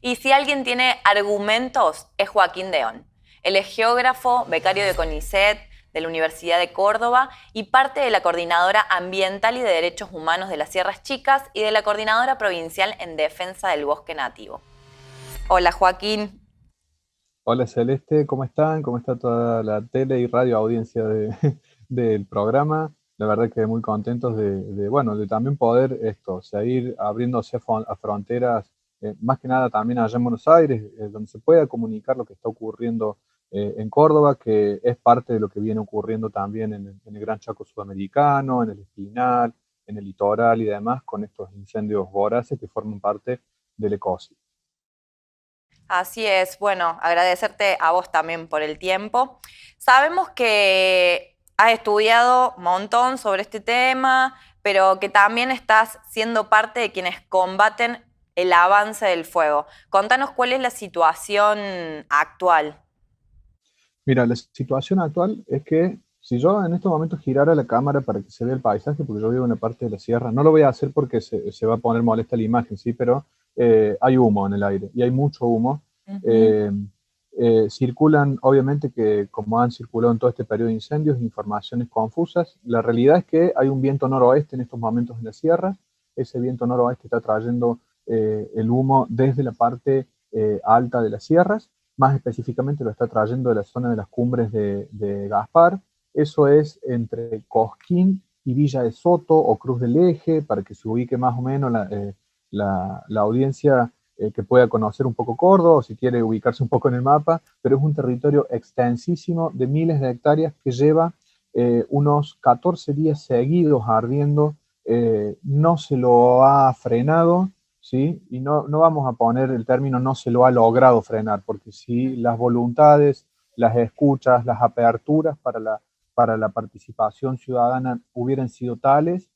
Y si alguien tiene argumentos, es Joaquín Deón. Él es geógrafo, becario de CONICET, de la Universidad de Córdoba y parte de la Coordinadora Ambiental y de Derechos Humanos de las Sierras Chicas y de la Coordinadora Provincial en Defensa del Bosque Nativo. Hola Joaquín. Hola Celeste, ¿cómo están? ¿Cómo está toda la tele y radio audiencia del programa? La verdad que muy contentos bueno, de también poder seguir abriéndose a fronteras, más que nada también allá en Buenos Aires, donde se pueda comunicar lo que está ocurriendo en Córdoba, que es parte de lo que viene ocurriendo también en el Gran Chaco Sudamericano, en el Espinal, en el litoral y demás, con estos incendios voraces que forman parte del ecocidio. Así es, bueno, agradecerte a vos también por el tiempo. Sabemos que has estudiado un montón sobre este tema, pero que también estás siendo parte de quienes combaten el avance del fuego. Contanos cuál es la situación actual. Mira, la situación actual es que si yo en estos momentos girara la cámara para que se vea el paisaje, porque yo vivo en una parte de la sierra, no lo voy a hacer porque se va a poner molesta la imagen, sí, pero hay humo en el aire y hay mucho humo. Ujú. Eh, Circulan, obviamente, que como han circulado en todo este periodo de incendios, informaciones confusas. La realidad es que hay un viento noroeste en estos momentos en la sierra. Ese viento noroeste está trayendo el humo desde la parte alta de las sierras, más específicamente lo está trayendo de la zona de las cumbres de Gaspar. Eso es entre Cosquín y Villa de Soto o Cruz del Eje, para que se ubique más o menos la audiencia que pueda conocer un poco Córdoba, o si quiere ubicarse un poco en el mapa, pero es un territorio extensísimo de miles de hectáreas que lleva unos 14 días seguidos ardiendo, no se lo ha frenado, ¿sí? Y no vamos a poner el término no se lo ha logrado frenar, porque si las voluntades, las escuchas, las aperturas para la participación ciudadana hubieran sido tales,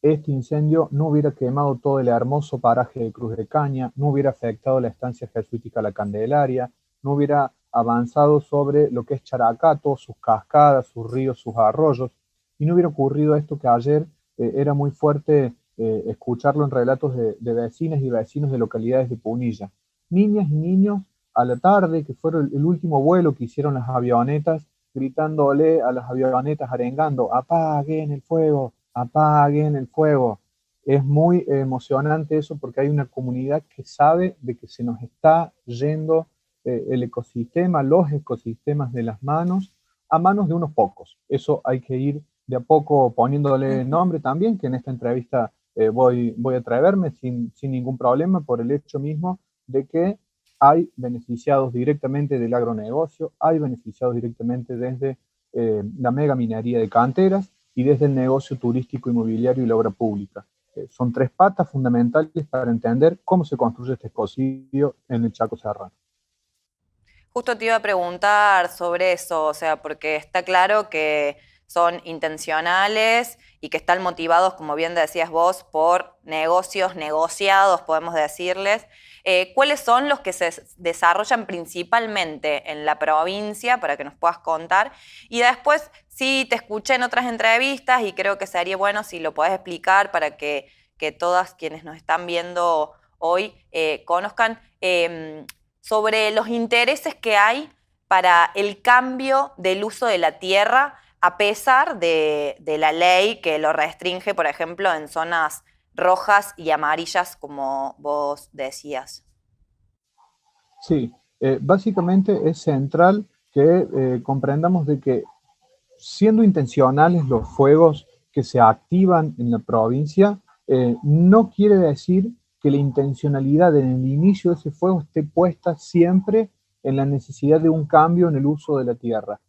este incendio no hubiera quemado todo el hermoso paraje de Cruz de Caña, no hubiera afectado la estancia jesuítica La Candelaria, no hubiera avanzado sobre lo que es Characato, sus cascadas, sus ríos, sus arroyos, y no hubiera ocurrido esto que ayer era muy fuerte escucharlo en relatos de vecinas y vecinos de localidades de Punilla. Niñas y niños a la tarde, que fue el último vuelo que hicieron las avionetas, gritándole a las avionetas, arengando, apaguen el fuego, apaguen el fuego. Es muy emocionante eso porque hay una comunidad que sabe de que se nos está yendo el ecosistema, los ecosistemas de las manos, a manos de unos pocos. Eso hay que ir de a poco poniéndole nombre también, que en esta entrevista voy a atreverme sin ningún problema por el hecho mismo de que hay beneficiados directamente del agronegocio, hay beneficiados directamente desde la mega minería de canteras y desde el negocio turístico, inmobiliario y la obra pública. Son tres patas fundamentales para entender cómo se construye este ecocidio en el Chaco Serrano. Justo te iba a preguntar sobre eso, o sea, porque está claro que son intencionales y que están motivados, como bien decías vos, por negocios negociados, podemos decirles. ¿Cuáles son los que se desarrollan principalmente en la provincia, para que nos puedas contar? Y después, sí, te escuché en otras entrevistas y creo que sería bueno si lo podés explicar para que todas quienes nos están viendo hoy conozcan. Sobre los intereses que hay para el cambio del uso de la tierra, a pesar de la ley que lo restringe, por ejemplo, en zonas rojas y amarillas, como vos decías. Sí, básicamente es central que comprendamos de que siendo intencionales los fuegos que se activan en la provincia, no quiere decir que la intencionalidad en el inicio de ese fuego esté puesta siempre en la necesidad de un cambio en el uso de la tierra.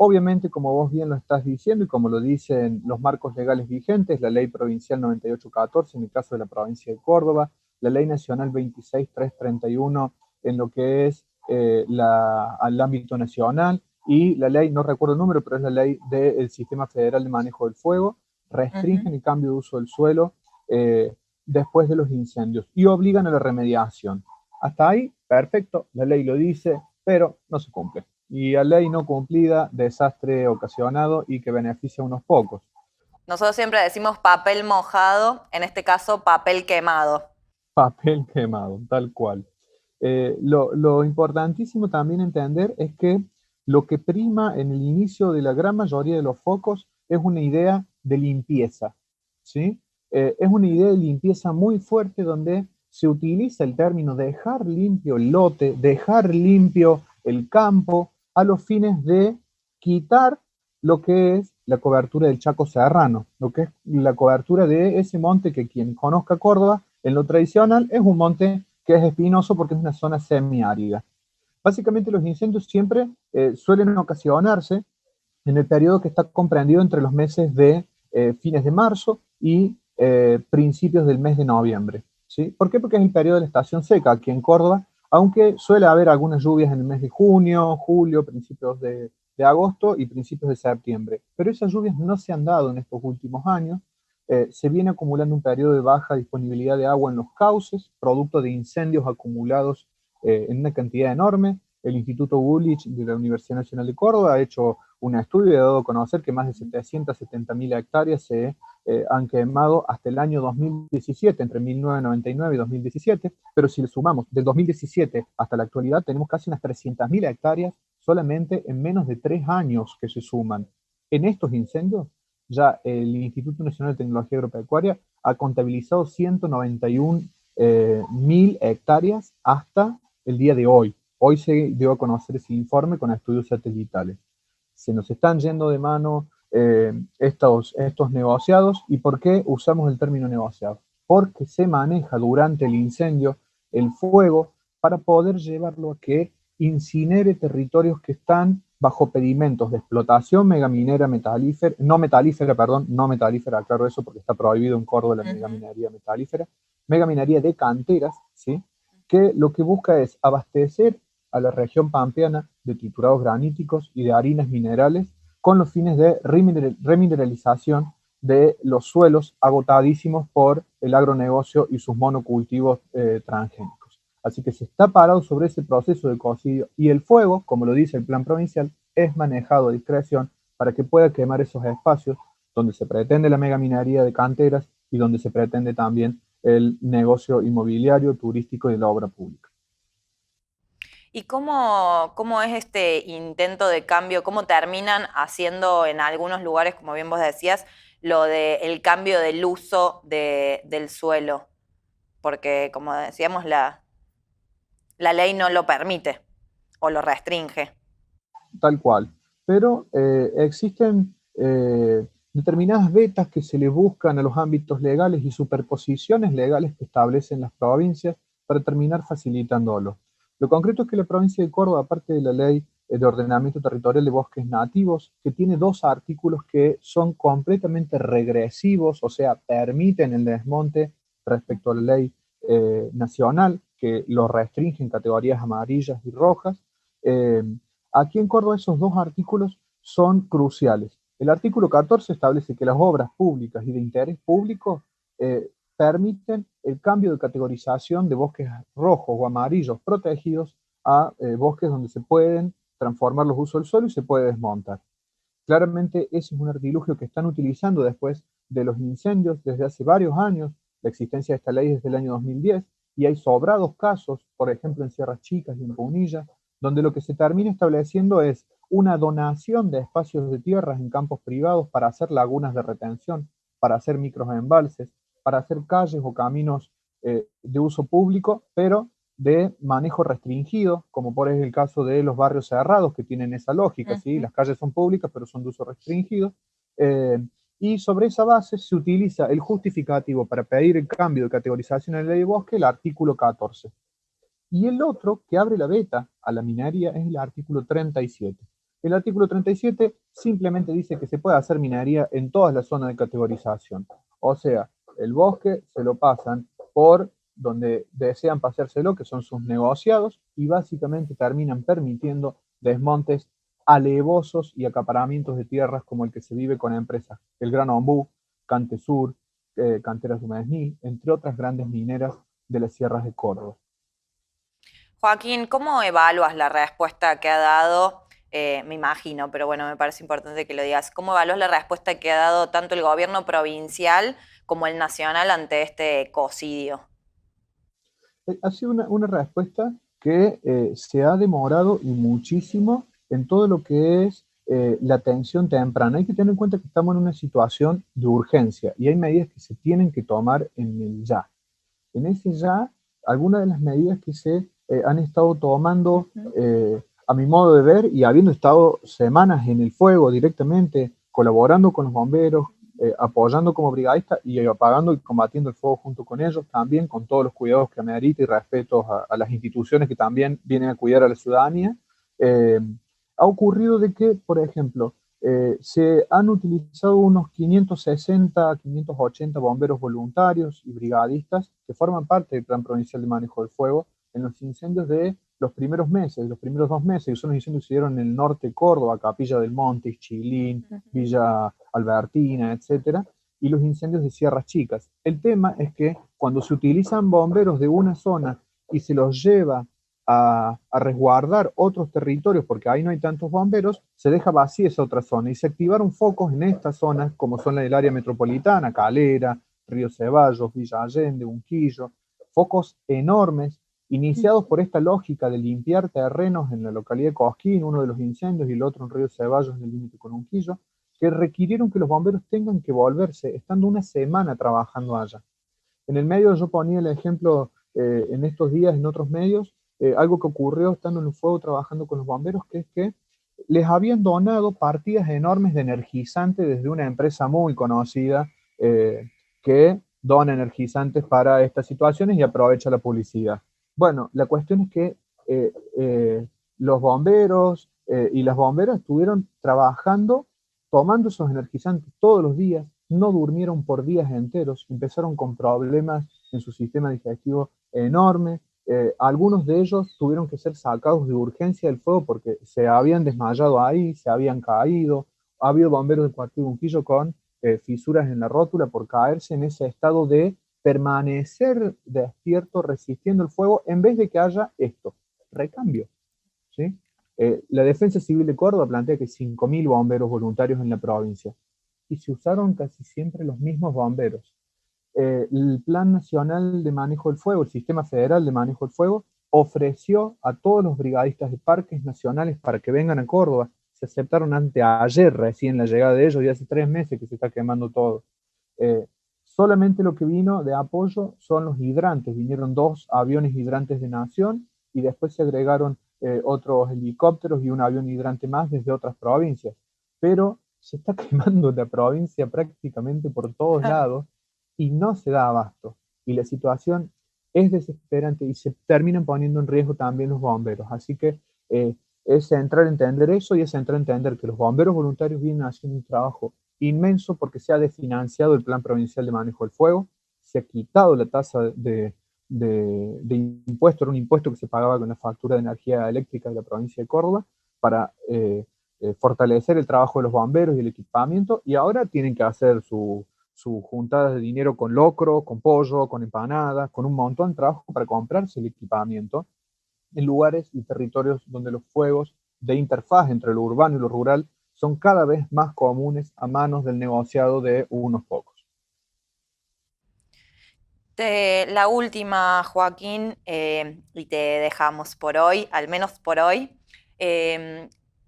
Obviamente, como vos bien lo estás diciendo y como lo dicen los marcos legales vigentes, la ley provincial 9814 en el caso de la provincia de Córdoba, la ley nacional 26331 en lo que es al ámbito nacional y la ley, no recuerdo el número, pero es la ley del Sistema Federal de Manejo del Fuego, Ujú. restringen el cambio de uso del suelo después de los incendios y obligan a la remediación. Hasta ahí, perfecto, la ley lo dice, pero no se cumple y a ley no cumplida, desastre ocasionado y que beneficia a unos pocos. Nosotros siempre decimos papel mojado, en este caso papel quemado. Papel quemado, tal cual. Lo importantísimo también entender es que lo que prima en el inicio de la gran mayoría de los focos es una idea de limpieza, ¿sí? Es una idea de limpieza muy fuerte donde se utiliza el término dejar limpio el lote, dejar limpio el campo, a los fines de quitar lo que es la cobertura del Chaco Serrano, lo que es la cobertura de ese monte que quien conozca Córdoba, en lo tradicional, es un monte que es espinoso porque es una zona semiárida. Básicamente los incendios siempre suelen ocasionarse en el periodo que está comprendido entre los meses de fines de marzo y principios del mes de noviembre. ¿Sí? ¿Por qué? Porque es el periodo de la estación seca aquí en Córdoba, aunque suele haber algunas lluvias en el mes de junio, julio, principios de agosto y principios de septiembre. Pero esas lluvias no se han dado en estos últimos años. Se viene acumulando un periodo de baja disponibilidad de agua en los cauces, producto de incendios acumulados en una cantidad enorme. El Instituto Gulich de la Universidad Nacional de Córdoba ha hecho un estudio y ha dado a conocer que más de 770.000 hectáreas se han quemado hasta el año 2017, entre 1999 y 2017, pero si le sumamos del 2017 hasta la actualidad, tenemos casi unas 300.000 hectáreas solamente en menos de 3 años que se suman. En estos incendios, ya el Instituto Nacional de Tecnología Agropecuaria ha contabilizado 191.000 hectáreas hasta el día de hoy. Hoy se dio a conocer ese informe con estudios satelitales. Se nos están yendo de mano estos negociados. ¿Y por qué usamos el término negociado? Porque se maneja durante el incendio el fuego para poder llevarlo a que incinere territorios que están bajo pedimentos de explotación megaminera metalífera, no metalífera, aclaro eso porque está prohibido en Córdoba la megaminería metalífera, megaminería de canteras, ¿sí? Que lo que busca es abastecer a la región pampeana de triturados graníticos y de harinas minerales con los fines de remineralización de los suelos agotadísimos por el agronegocio y sus monocultivos transgénicos. Así que se está parado sobre ese proceso de cocidio y el fuego, como lo dice el plan provincial, es manejado a discreción para que pueda quemar esos espacios donde se pretende la megaminería de canteras y donde se pretende también el negocio inmobiliario, turístico y de la obra pública. ¿Y cómo es este intento de cambio? ¿Cómo terminan haciendo en algunos lugares, como bien vos decías, lo del cambio del uso del suelo? Porque, como decíamos, la ley no lo permite o lo restringe. Tal cual. Pero existen determinadas vetas que se le buscan a los ámbitos legales y superposiciones legales que establecen las provincias para terminar facilitándolo. Lo concreto es que la provincia de Córdoba, aparte de la ley de ordenamiento territorial de bosques nativos, que tiene 2 artículos que son completamente regresivos, o sea, permiten el desmonte respecto a la ley nacional, que lo restringe en categorías amarillas y rojas. Aquí en Córdoba esos 2 artículos son cruciales. El artículo 14 establece que las obras públicas y de interés público permiten el cambio de categorización de bosques rojos o amarillos protegidos a bosques donde se pueden transformar los usos del suelo y se puede desmontar. Claramente ese es un artilugio que están utilizando después de los incendios desde hace varios años, la existencia de esta ley desde el año 2010, y hay sobrados casos, por ejemplo en Sierras Chicas y en Punilla, donde lo que se termina estableciendo es una donación de espacios de tierras en campos privados para hacer lagunas de retención, para hacer microembalses, para hacer calles o caminos de uso público, pero de manejo restringido, como por ejemplo el caso de los barrios cerrados que tienen esa lógica, ¿sí? Las calles son públicas, pero son de uso restringido. Y sobre esa base se utiliza el justificativo para pedir el cambio de categorización en la ley de bosque, el artículo 14. Y el otro que abre la veta a la minería es el artículo 37. El artículo 37 simplemente dice que se puede hacer minería en todas las zonas de categorización. O sea, el bosque se lo pasan por donde desean pasárselo, que son sus negociados, y básicamente terminan permitiendo desmontes alevosos y acaparamientos de tierras como el que se vive con empresas El Gran Ombú, Cantesur, Canteras Dumesní, entre otras grandes mineras de las sierras de Córdoba. Joaquín, ¿cómo evalúas la respuesta que ha dado? Me imagino, pero bueno, me parece importante que lo digas. ¿Cómo evalúas la respuesta que ha dado tanto el gobierno provincial como el nacional ante este ecocidio? Ha sido una respuesta que se ha demorado y muchísimo en todo lo que es la atención temprana. Hay que tener en cuenta que estamos en una situación de urgencia y hay medidas que se tienen que tomar en el ya. En ese ya, algunas de las medidas que se han estado tomando, a mi modo de ver, y habiendo estado semanas en el fuego directamente, colaborando con los bomberos, apoyando como brigadista y apagando y combatiendo el fuego junto con ellos, también con todos los cuidados que amerita y respeto a las instituciones que también vienen a cuidar a la ciudadanía, eh, ha ocurrido de que, por ejemplo, se han utilizado unos 560, 580 bomberos voluntarios y brigadistas que forman parte del Plan Provincial de Manejo del Fuego en los incendios de los primeros meses, los primeros 2 meses, que son los incendios que se dieron en el norte de Córdoba, Capilla del Monte, Chilín, Villa Albertina, etcétera, y los incendios de Sierras Chicas. El tema es que cuando se utilizan bomberos de una zona y se los lleva a resguardar otros territorios, porque ahí no hay tantos bomberos, se deja vacía esa otra zona y se activaron focos en estas zonas, como son la del área metropolitana, Calera, Río Ceballos, Villa Allende, Unquillo, focos enormes, iniciados por esta lógica de limpiar terrenos en la localidad de Cosquín, uno de los incendios, y el otro en Río Ceballos, en el límite con Unquillo, que requirieron que los bomberos tengan que volverse, estando una semana trabajando allá. En el medio yo ponía el ejemplo en estos días en otros medios, algo que ocurrió estando en el fuego trabajando con los bomberos, que es que les habían donado partidas enormes de energizante desde una empresa muy conocida que dona energizantes para estas situaciones y aprovecha la publicidad. Bueno, la cuestión es que los bomberos y las bomberas estuvieron trabajando, tomando esos energizantes todos los días, no durmieron por días enteros, empezaron con problemas en su sistema digestivo enormes. Algunos de ellos tuvieron que ser sacados de urgencia del fuego porque se habían desmayado ahí, se habían caído. Ha habido bomberos del cuartel de Unquillo con fisuras en la rótula por caerse en ese estado de permanecer despierto resistiendo el fuego en vez de que haya esto, recambio. ¿Sí? La Defensa Civil de Córdoba plantea que 5.000 bomberos voluntarios en la provincia y se usaron casi siempre los mismos bomberos. El Plan Nacional de Manejo del Fuego, el Sistema Federal de Manejo del Fuego, ofreció a todos los brigadistas de parques nacionales para que vengan a Córdoba. Se aceptaron anteayer recién la llegada de ellos y hace 3 meses que se está quemando todo. Solamente lo que vino de apoyo son los hidrantes. Vinieron 2 aviones hidrantes de Nación y después se agregaron otros helicópteros y un avión hidrante más desde otras provincias. Pero se está quemando la provincia prácticamente por todos lados y no se da abasto. Y la situación es desesperante y se terminan poniendo en riesgo también los bomberos. Así que es central entender eso y es central entender que los bomberos voluntarios vienen haciendo un trabajo inmenso porque se ha desfinanciado el Plan Provincial de Manejo del Fuego, se ha quitado la tasa de impuesto, era un impuesto que se pagaba con la factura de energía eléctrica de la provincia de Córdoba para fortalecer el trabajo de los bomberos y el equipamiento, y ahora tienen que hacer sus juntadas de dinero con locro, con pollo, con empanadas, con un montón de trabajo para comprarse el equipamiento en lugares y territorios donde los fuegos de interfaz entre lo urbano y lo rural son cada vez más comunes a manos del negociado de unos pocos. La última, Joaquín, y te dejamos por hoy, al menos por hoy.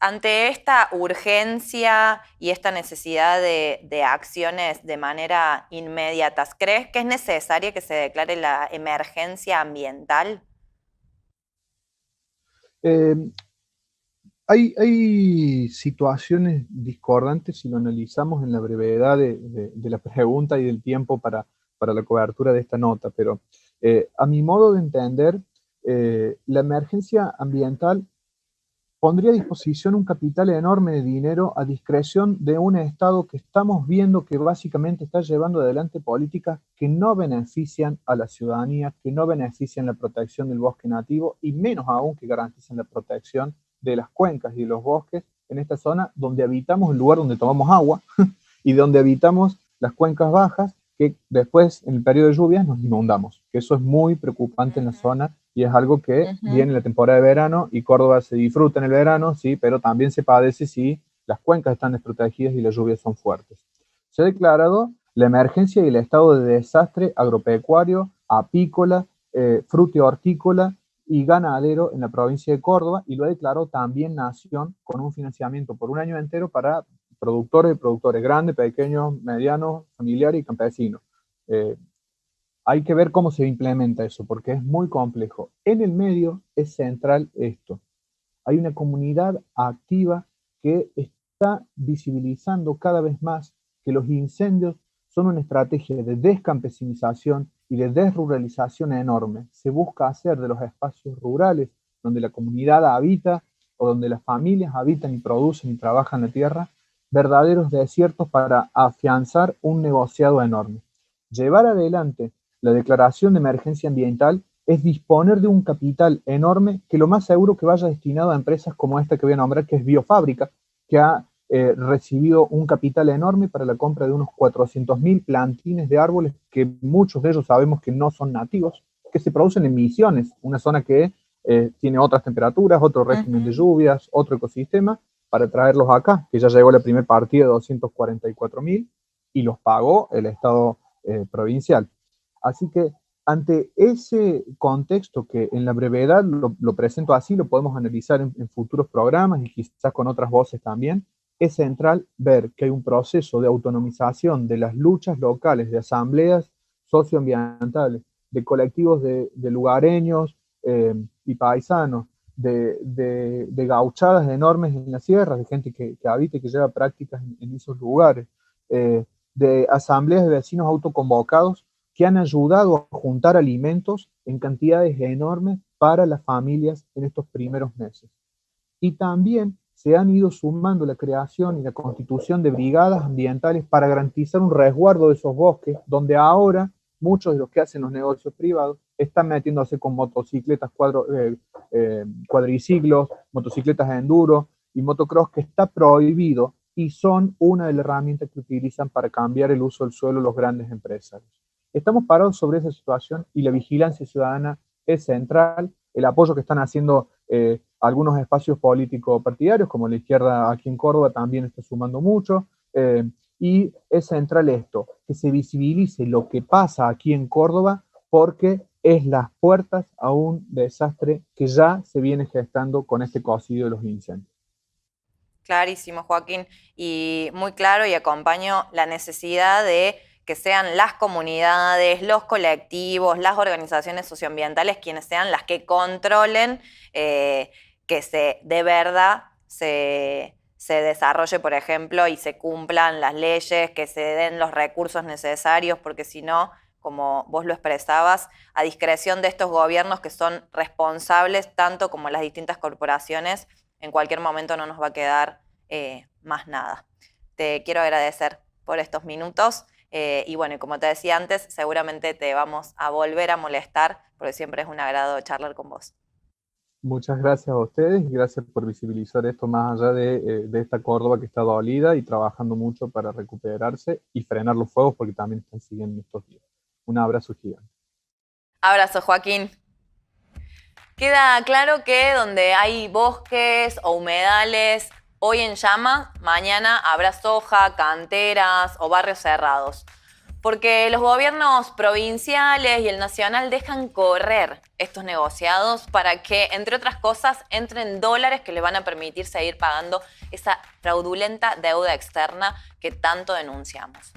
Ante esta urgencia y esta necesidad de acciones de manera inmediata, ¿crees que es necesario que se declare la emergencia ambiental? Hay situaciones discordantes si lo analizamos en la brevedad de la pregunta y del tiempo para la cobertura de esta nota, pero a mi modo de entender, la emergencia ambiental pondría a disposición un capital enorme de dinero a discreción de un Estado que estamos viendo que básicamente está llevando adelante políticas que no benefician a la ciudadanía, que no benefician la protección del bosque nativo y menos aún que garanticen la protección de las cuencas y de los bosques en esta zona donde habitamos, el lugar donde tomamos agua y donde habitamos las cuencas bajas que después en el periodo de lluvias nos inundamos, que eso es muy preocupante en la zona y es algo que viene en la temporada de verano y Córdoba se disfruta en el verano, sí, pero también se padece si las cuencas están desprotegidas y las lluvias son fuertes. Se ha declarado la emergencia y el estado de desastre agropecuario, apícola, fruto y hortícola y ganadero en la provincia de Córdoba, y lo declaró también nación con un financiamiento por un año entero para productores grandes, pequeños, medianos, familiares y campesinos. Hay que ver cómo se implementa eso, porque es muy complejo. En el medio es central esto. Hay una comunidad activa que está visibilizando cada vez más que los incendios son una estrategia de descampesinización y de desruralización enorme. Se busca hacer de los espacios rurales donde la comunidad habita o donde las familias habitan y producen y trabajan la tierra, verdaderos desiertos para afianzar un negociado enorme. Llevar adelante la declaración de emergencia ambiental es disponer de un capital enorme que lo más seguro que vaya destinado a empresas como esta que voy a nombrar, que es Biofábrica, que ha recibido un capital enorme para la compra de unos 400.000 plantines de árboles, que muchos de ellos sabemos que no son nativos, que se producen en Misiones, una zona que tiene otras temperaturas, otro régimen de lluvias, otro ecosistema, para traerlos acá, que ya llegó la primera partida de 244.000 y los pagó el Estado provincial. Así que ante ese contexto, que en la brevedad lo presento así, lo podemos analizar en futuros programas y quizás con otras voces también, es central ver que hay un proceso de autonomización de las luchas locales, de asambleas socioambientales, de colectivos de lugareños y paisanos, de gauchadas enormes en las sierras, de gente que habita y que lleva prácticas en esos lugares, de asambleas de vecinos autoconvocados que han ayudado a juntar alimentos en cantidades enormes para las familias en estos primeros meses. Y también se han ido sumando la creación y la constitución de brigadas ambientales para garantizar un resguardo de esos bosques, donde ahora muchos de los que hacen los negocios privados están metiéndose con motocicletas, cuadriciclos, motocicletas de enduro y motocross, que está prohibido y son una de las herramientas que utilizan para cambiar el uso del suelo los grandes empresarios. Estamos parados sobre esa situación y la vigilancia ciudadana es central. El apoyo que están haciendo algunos espacios políticos partidarios, como la izquierda aquí en Córdoba, también está sumando mucho. Y es central esto, que se visibilice lo que pasa aquí en Córdoba, porque es las puertas a un desastre que ya se viene gestando con este cocido de los incendios. Clarísimo, Joaquín, y muy claro, y acompaño la necesidad de que sean las comunidades, los colectivos, las organizaciones socioambientales quienes sean las que controlen que de verdad se desarrolle, por ejemplo, y se cumplan las leyes, que se den los recursos necesarios, porque si no, como vos lo expresabas, a discreción de estos gobiernos que son responsables, tanto como las distintas corporaciones, en cualquier momento no nos va a quedar más nada. Te quiero agradecer por estos minutos y bueno, como te decía antes, seguramente te vamos a volver a molestar porque siempre es un agrado charlar con vos. Muchas gracias a ustedes y gracias por visibilizar esto más allá de esta Córdoba que está dolida y trabajando mucho para recuperarse y frenar los fuegos, porque también están siguiendo estos días. Un abrazo gigante. Abrazo, Joaquín. Queda claro que donde hay bosques o humedales hoy en llama, mañana habrá soja, canteras o barrios cerrados. Porque los gobiernos provinciales y el nacional dejan correr estos negociados para que, entre otras cosas, entren dólares que le van a permitir seguir pagando esa fraudulenta deuda externa que tanto denunciamos.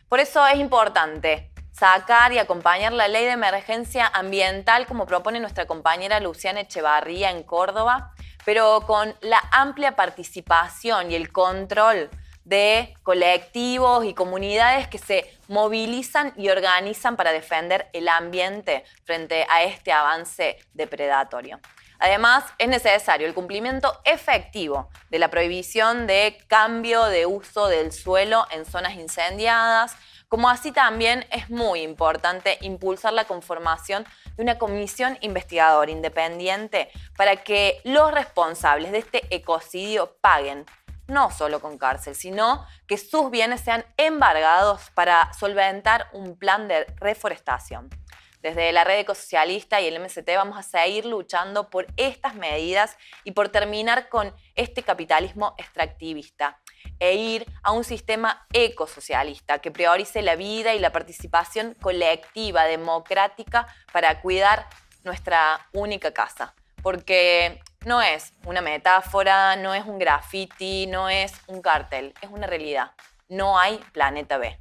Por eso es importante sacar y acompañar la ley de emergencia ambiental como propone nuestra compañera Luciana Echevarría en Córdoba, pero con la amplia participación y el control de colectivos y comunidades que se movilizan y organizan para defender el ambiente frente a este avance depredatorio. Además, es necesario el cumplimiento efectivo de la prohibición de cambio de uso del suelo en zonas incendiadas, como así también es muy importante impulsar la conformación de una comisión investigadora independiente para que los responsables de este ecocidio paguen, no solo con cárcel, sino que sus bienes sean embargados para solventar un plan de reforestación. Desde la Red Ecosocialista y el MST vamos a seguir luchando por estas medidas y por terminar con este capitalismo extractivista e ir a un sistema ecosocialista que priorice la vida y la participación colectiva, democrática, para cuidar nuestra única casa, porque no es una metáfora, no es un graffiti, no es un cartel, es una realidad. No hay planeta B.